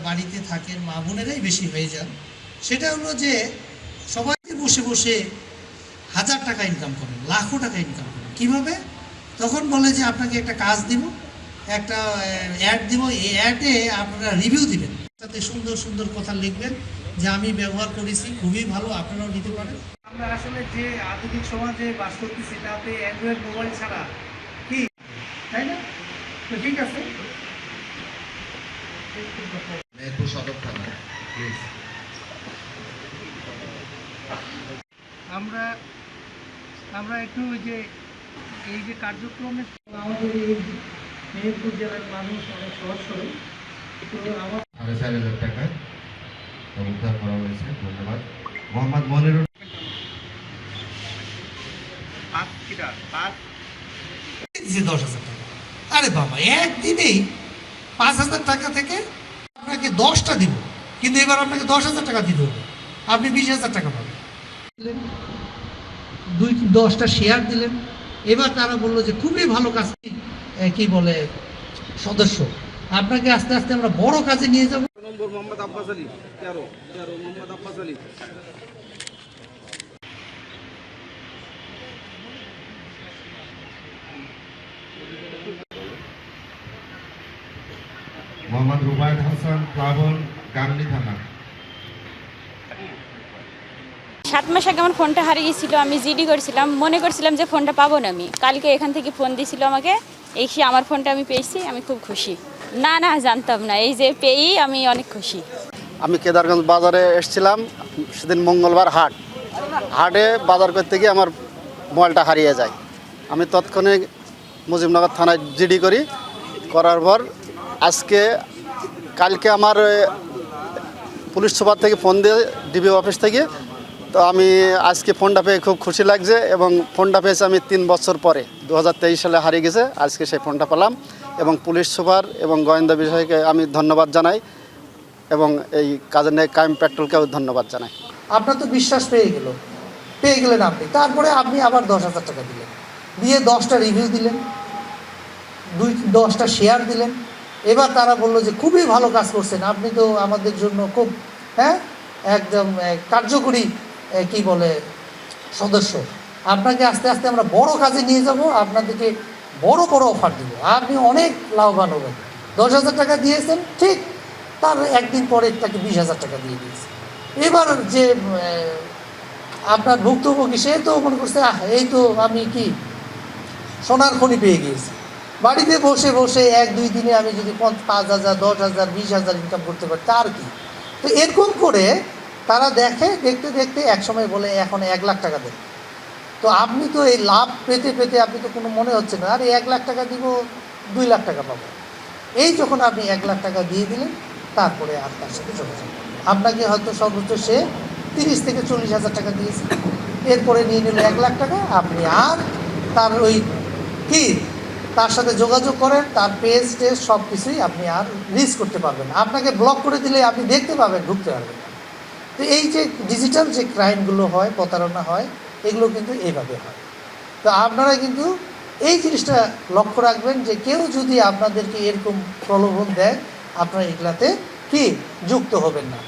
বাড়িতে থাকেন, মা বোনেরাই বেশি হয়ে যান, সেটা হলো যে সবাই বসে বসে 1000 টাকা ইনকাম করেন, লাখো টাকা ইনকাম করেন। কীভাবে? তখন বলে যে আপনাকে একটা কাজ দিব, একটা অ্যাড দিব, এই অ্যাডে আপনারা রিভিউ দিবেন, তাতে সুন্দর সুন্দর কথা লিখবেন যে আমি ব্যবহার করেছি, খুবই ভালো, আপনারাও নিতে পারেন। আমরা আসলে যে আধুনিক সমাজে বাস করতেছি তাতে অ্যান্ড্রয়েড মোবাইল ছাড়া কি, তাই না? তো ঠিক আছে, আমরা একটু যে এই যে কার্যক্রমে আমাদের এই মেহেরপুর জেলার মানুষ অনেক সহজ সরল, তো আমার 4,500 টাকা উদ্ধার করা হয়েছে। ধন্যবাদ। মোহাম্মদ মনিরুল 10,000 টাকা। আরে বাবা, একদিনেই 5,000 টাকা থেকে আপনাকে 10টা দিব, কিন্তু এবার আপনাকে 10,000 টাকা দিতে হবে, আপনি 20,000 টাকা পাবেন। 10টা শেয়ার দিলেন, এবার তারা বললো যে খুবই ভালো কাজ, কি বলে সদস্য, আপনাকে আস্তে আস্তে আমরা বড় কাজে নিয়ে যাবো। নম্বর মোহাম্মদ আব্বাস আলী 13 মোহাম্মদ আব্বাস আলী। মোহাম্মদ রুবায়েত হাসান প্লাবন, গাংনী থানা। 7 মাস আগে আমার ফোনটা হারিয়ে গেছিলো, আমি জিডি করছিলাম, মনে করছিলাম যে ফোনটা পাবো না। আমি কালকে এখান থেকে ফোন দিয়েছিল আমাকে, এসে আমার ফোনটা আমি পেয়েছি, আমি খুব খুশি। না না, জানতাম না, এই যে পেয়েই আমি অনেক খুশি। আমি কেদারগঞ্জ বাজারে এসেছিলাম সেদিন মঙ্গলবার হাটে বাজার করতে গিয়ে আমার মোবাইলটা হারিয়ে যায়। আমি তৎক্ষণিক মুজিবনগর থানায় জিডি করার পর কালকে আমার পুলিশ সুপার থেকে ফোন দিয়ে ডিবি অফিস থেকে, তো আমি আজকে ফোনটা পেয়ে খুব খুশি লাগছে, এবং ফোনটা পেয়েছি আমি 3 বছর পরে, 2023 সালে হারিয়ে গেছে, আজকে সেই ফোনটা পেলাম। এবং পুলিশ সুপার এবং গোয়েন্দা বিষয়কে আমি ধন্যবাদ জানাই, এবং এই কাজের নিয়ে ক্রাইম পেট্রোলকেও ধন্যবাদ জানাই। আপনার তো বিশ্বাস পেয়ে গেলেন আপনি, তারপরে আপনি আবার 10,000 টাকা দিলেন, দিয়ে 10টা রিভিউ দিলেন, 10টা শেয়ার দিলেন। এবার তারা বললো যে খুবই ভালো কাজ করছেন, আপনি তো আমাদের জন্য খুব একদম কার্যকরী কি বলে সদস্য, আপনাকে আস্তে আস্তে আমরা বড় কাজে নিয়ে যাব, আপনাদেরকে বড় বড় অফার দিব, আপনি অনেক লাভবান হবেন। 10,000 টাকা দিয়েছেন, ঠিক তার একদিন পরে তাকে 20,000 টাকা দিয়ে দিয়েছে। এবার যে আপনার ভুক্তভোগী, সে তো মনে করছে এই তো আমি কি সোনার খনি পেয়ে গিয়েছি, বাড়িতে বসে বসে 1-2 দিনে আমি যদি 5,000, 10,000, 20,000 ইনকাম করতে পারি, তার কি। তো এরকম করে তারা দেখতে দেখতে একসময় বলে এখন 1 লাখ টাকা দেন। তো আপনি তো এই লাভ পেতে পেতে আপনি তো কোনো মনে হচ্ছে না, আরে 1 লাখ টাকা দিব, 2 লাখ টাকা পাবো। এই যখন আপনি 1 লাখ টাকা দিয়ে দিলেন, তারপরে আর তার সাথে যোগাযোগ, আপনাকে হয়তো সর্বোচ্চ সে 30 থেকে 40,000 টাকা দিয়েছে, এরপরে নিয়ে নিল 1 লাখ টাকা। আপনি আর তার তার সাথে যোগাযোগ করেন, তার পেজ টেস্ট সব কিছুই আপনি আর রিচ করতে পারবেন না, আপনাকে ব্লক করে দিলে আপনি দেখতে পাবেন, ঢুকতে পারবেন না। তো এই যে ডিজিটাল যে ক্রাইমগুলো হয়, প্রতারণা হয়, এগুলো কিন্তু এইভাবে হয়। তো আপনারা কিন্তু এই জিনিসটা লক্ষ্য রাখবেন যে কেউ যদি আপনাদেরকে এরকম প্রলোভন দেয়, আপনারা এগুলাতে যুক্ত হবেন না।